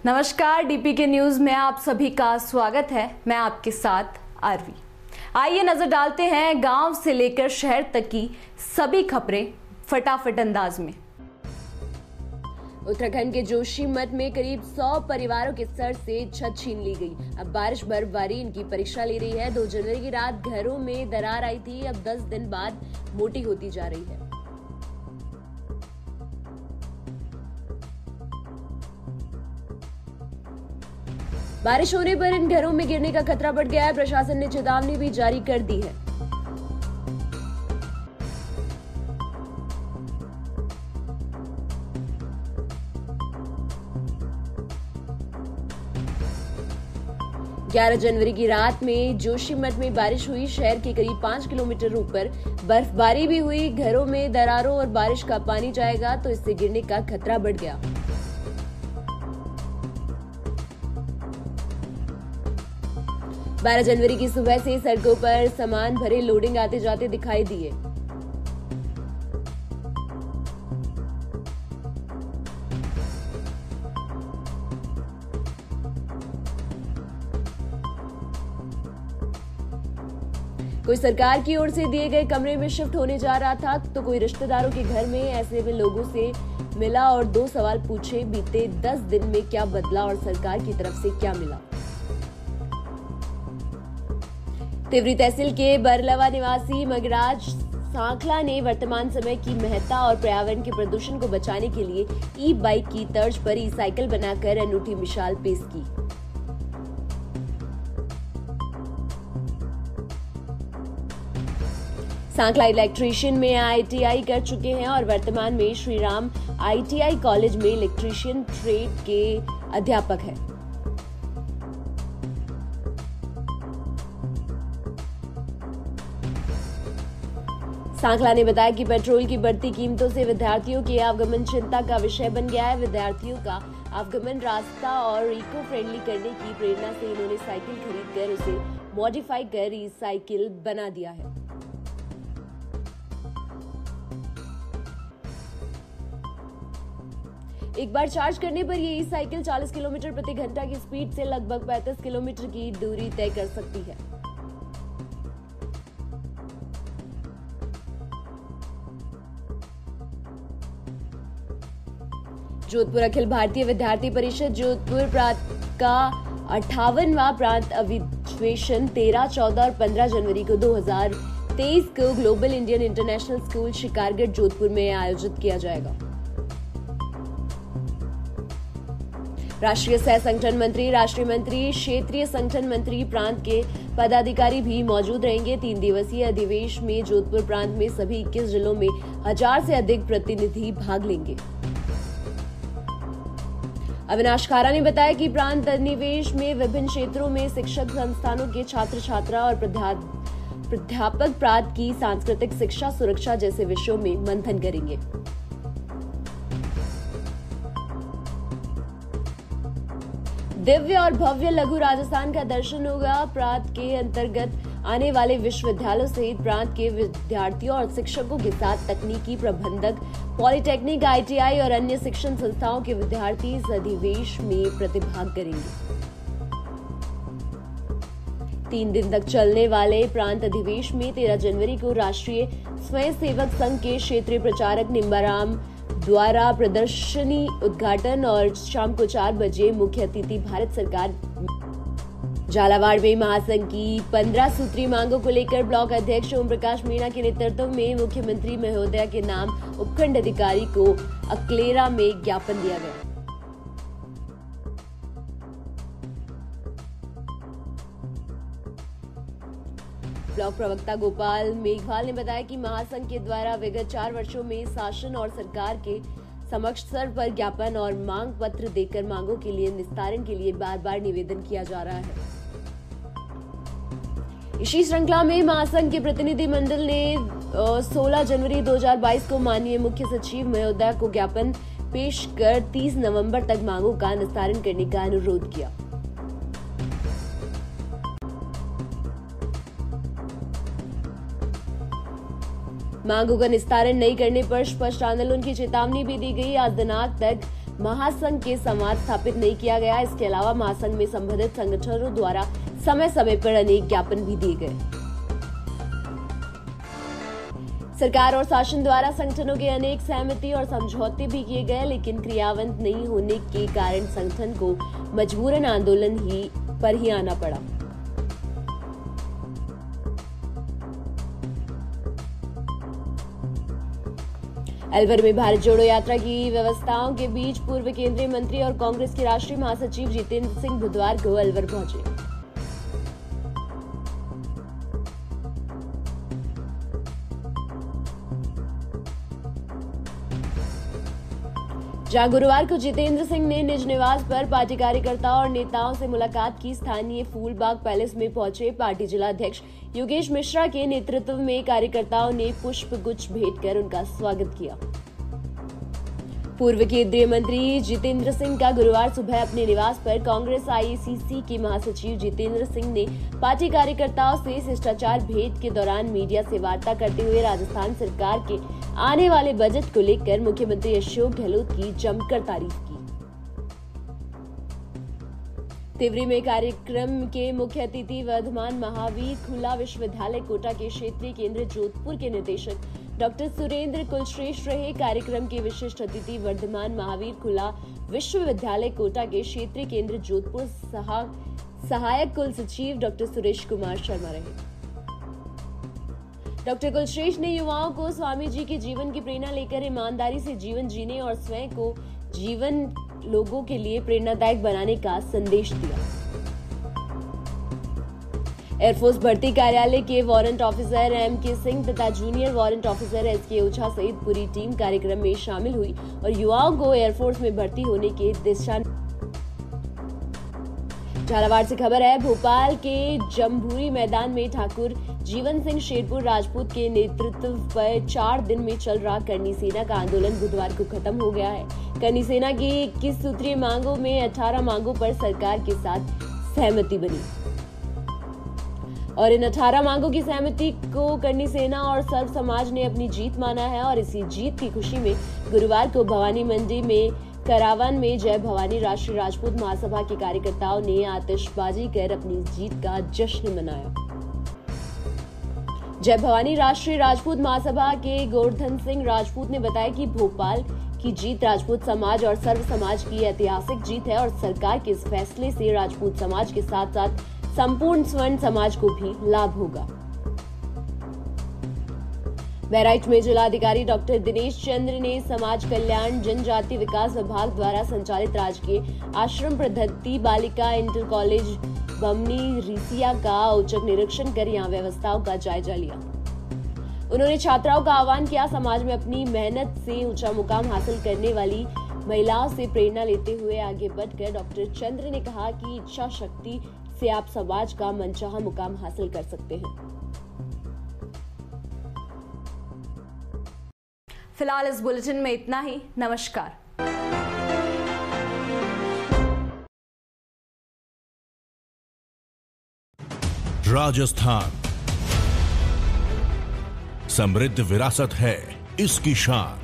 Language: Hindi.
नमस्कार, डीपी के न्यूज में आप सभी का स्वागत है। मैं आपके साथ आरवी। आइए नजर डालते हैं गांव से लेकर शहर तक की सभी खबरें फटाफट अंदाज में। उत्तराखंड के जोशीमठ में करीब 100 परिवारों के सर से छत छीन ली गई। अब बारिश बर्फबारी इनकी परीक्षा ले रही है। 2 जनवरी की रात घरों में दरार आई थी, अब 10 दिन बाद मोटी होती जा रही है। बारिश होने पर इन घरों में गिरने का खतरा बढ़ गया है। प्रशासन ने चेतावनी भी जारी कर दी है। ग्यारह जनवरी की रात में जोशीमठ में बारिश हुई। शहर के करीब 5 किलोमीटर ऊपर बर्फबारी भी हुई। घरों में दरारों और बारिश का पानी जाएगा तो इससे गिरने का खतरा बढ़ गया। 12 जनवरी की सुबह से सड़कों पर सामान भरे लोडिंग आते जाते दिखाई दिए। कोई सरकार की ओर से दिए गए कमरे में शिफ्ट होने जा रहा था तो कोई रिश्तेदारों के घर में। ऐसे में लोगों से मिला और 2 सवाल पूछे, बीते 10 दिन में क्या बदला और सरकार की तरफ से क्या मिला। तिवरी तहसील के बरलवा निवासी मगराज सांखला ने वर्तमान समय की महत्ता और पर्यावरण के प्रदूषण को बचाने के लिए ई बाइक की तर्ज पर ई साइकिल बनाकर अनूठी मिसाल पेश की। सांखला इलेक्ट्रीशियन में ITI कर चुके हैं और वर्तमान में श्री राम ITI कॉलेज में इलेक्ट्रीशियन ट्रेड के अध्यापक हैं। सांखला ने बताया कि पेट्रोल की बढ़ती कीमतों से विद्यार्थियों के आवागमन चिंता का विषय बन गया है। विद्यार्थियों का आवागमन रास्ता और इको फ्रेंडली करने की प्रेरणा से इन्होंने साइकिल खरीदकर उसे मॉडिफाई कर ई साइकिल बना दिया है। एक बार चार्ज करने पर ये ई साइकिल 40 किलोमीटर प्रति घंटा की स्पीड से लगभग 35 किलोमीटर की दूरी तय कर सकती है। जोधपुर अखिल भारतीय विद्यार्थी परिषद जोधपुर प्रांत का 58वां प्रांत अधिवेशन 13, 14 और 15 जनवरी को 2023 को global Indian international school Shikargarh Jodhpur में आयोजित किया जाएगा। राष्ट्रीय सह संगठन मंत्री, राष्ट्रीय मंत्री, क्षेत्रीय संगठन मंत्री, प्रांत के पदाधिकारी भी मौजूद रहेंगे। 3 दिवसीय अधिवेशन में जोधपुर प्रांत में सभी 21 जिलों में 1000 से अधिक प्रतिनिधि भाग लेंगे। अविनाश खारा ने बताया कि प्रांत अधिवेशन में विभिन्न क्षेत्रों में शिक्षक संस्थानों के छात्र छात्रा और प्राध्यापक प्रांत की सांस्कृतिक शिक्षा, सुरक्षा जैसे विषयों में मंथन करेंगे। दिव्य और भव्य लघु राजस्थान का दर्शन होगा। प्रांत के अंतर्गत आने वाले विश्वविद्यालयों सहित प्रांत के विद्यार्थियों और शिक्षकों के साथ तकनीकी प्रबंधक, पॉलिटेक्निक, ITI और अन्य शिक्षण संस्थाओं के विद्यार्थी इस अधिवेशन में प्रतिभाग करेंगे। 3 दिन तक चलने वाले प्रांत अधिवेशन में 13 जनवरी को राष्ट्रीय स्वयंसेवक संघ के क्षेत्रीय प्रचारक निम्बाराम द्वारा प्रदर्शनी उद्घाटन और शाम को 4 बजे मुख्य अतिथि भारत सरकार। झालावाड़ में महासंघ की 15 सूत्री मांगों को लेकर ब्लॉक अध्यक्ष ओम प्रकाश मीणा के नेतृत्व में मुख्यमंत्री महोदया के नाम उपखंड अधिकारी को अकलेरा में ज्ञापन दिया गया। ब्लॉक प्रवक्ता गोपाल मेघवाल ने बताया कि महासंघ के द्वारा विगत 4 वर्षों में शासन और सरकार के समक्ष स्तर पर ज्ञापन और मांग पत्र देकर मांगों के लिए निस्तारण के लिए बार बार निवेदन किया जा रहा है। इसी श्रृंखला में महासंघ के प्रतिनिधि मंडल ने 16 जनवरी 2022 को माननीय मुख्य सचिव महोदया को ज्ञापन पेश कर 30 नवंबर तक मांगों का निस्तारण करने का अनुरोध किया। मांगों का निस्तारण नहीं करने पर स्पष्ट आंदोलन की चेतावनी भी दी गई। आज दिनांक तक महासंघ के संवाद स्थापित नहीं किया गया। इसके अलावा महासंघ में संबंधित संगठनों द्वारा समय समय पर अनेक ज्ञापन भी दिए गए। सरकार और शासन द्वारा संगठनों के अनेक सहमति और समझौते भी किए गए, लेकिन क्रियान्वित नहीं होने के कारण संगठन को मजबूरन आंदोलन पर ही आना पड़ा। अलवर में भारत जोड़ो यात्रा की व्यवस्थाओं के बीच पूर्व केंद्रीय मंत्री और कांग्रेस के राष्ट्रीय महासचिव जितेंद्र सिंह बुधवार को अलवर पहुंचे। जहां गुरुवार को जितेंद्र सिंह ने निज निवास पर पार्टी कार्यकर्ताओं और नेताओं से मुलाकात की। स्थानीय फूलबाग पैलेस में पहुंचे पार्टी जिला अध्यक्ष योगेश मिश्रा के नेतृत्व में कार्यकर्ताओं ने पुष्प गुच्छ भेंट कर उनका स्वागत किया। पूर्व केंद्रीय मंत्री जितेंद्र सिंह का गुरुवार सुबह अपने निवास पर कांग्रेस आईसीसी के महासचिव जितेंद्र सिंह ने पार्टी कार्यकर्ताओं से शिष्टाचार भेंट के दौरान मीडिया से वार्ता करते हुए राजस्थान सरकार के आने वाले बजट को लेकर मुख्यमंत्री अशोक गहलोत की जमकर तारीफ की। तिवरी में कार्यक्रम के मुख्य अतिथि वर्धमान महावीर खुला विश्वविद्यालय कोटा के क्षेत्रीय केंद्र जोधपुर के निदेशक डॉक्टर सुरेंद्र कुलश्रेष्ठ रहे। कार्यक्रम के विशिष्ट अतिथि वर्धमान महावीर खुला विश्वविद्यालय कोटा के क्षेत्रीय केंद्र जोधपुर सहायक कुल सचिव डॉक्टर सुरेश कुमार शर्मा रहे। डॉक्टर कुलश्रेष्ठ ने युवाओं को स्वामी जी के जीवन की प्रेरणा लेकर ईमानदारी से जीवन जीने और स्वयं को जीवन लोगों के लिए प्रेरणादायक बनाने का संदेश दिया। एयरफोर्स भर्ती कार्यालय के वारंट ऑफिसर एम.के. सिंह तथा junior warrant officer S K. Ojha सहित पूरी टीम कार्यक्रम में शामिल हुई और युवाओं को एयरफोर्स में भर्ती होने के दिशा। झालावाड़ से खबर है, भोपाल के जम्बूरी मैदान में ठाकुर जीवन सिंह शेरपुर राजपूत के नेतृत्व पर 4 दिन में चल रहा करनी सेना का आंदोलन बुधवार को खत्म हो गया है। करनी सेना की 21 सूत्रीय मांगों में 18 मांगों पर सरकार के साथ सहमति बनी और इन 18 मांगों की सहमति को करनी सेना और सर्व समाज ने अपनी जीत माना है और इसी जीत की खुशी में गुरुवार को भवानी मंडी में करावन में जय भवानी राष्ट्रीय राजपूत महासभा के कार्यकर्ताओं ने आतिशबाजी कर अपनी जीत का जश्न मनाया। जय भवानी राष्ट्रीय राजपूत महासभा के गोवर्धन सिंह राजपूत ने बताया कि भोपाल की जीत राजपूत समाज और सर्व समाज की ऐतिहासिक जीत है और सरकार के इस फैसले से राजपूत समाज के साथ साथ संपूर्ण स्वर्ण समाज को भी लाभ होगा। बहराइच में जिलाधिकारी डॉक्टर दिनेश चंद्र ने समाज कल्याण जनजाति विकास विभाग द्वारा संचालित राजकीय आश्रम पद्धति बालिका इंटर कॉलेज बमनी रिसिया का औचक निरीक्षण कर यहां व्यवस्थाओं का जायजा लिया। उन्होंने छात्राओं का आह्वान किया, समाज में अपनी मेहनत से ऊंचा मुकाम हासिल करने वाली महिलाओं से प्रेरणा लेते हुए आगे बढ़कर डॉक्टर चंद्र ने कहा कि इच्छा शक्ति से आप समाज का मनचाहा मुकाम हासिल कर सकते हैं। फिलहाल इस बुलेटिन में इतना ही। नमस्कार। राजस्थान समृद्ध विरासत है इसकी शान।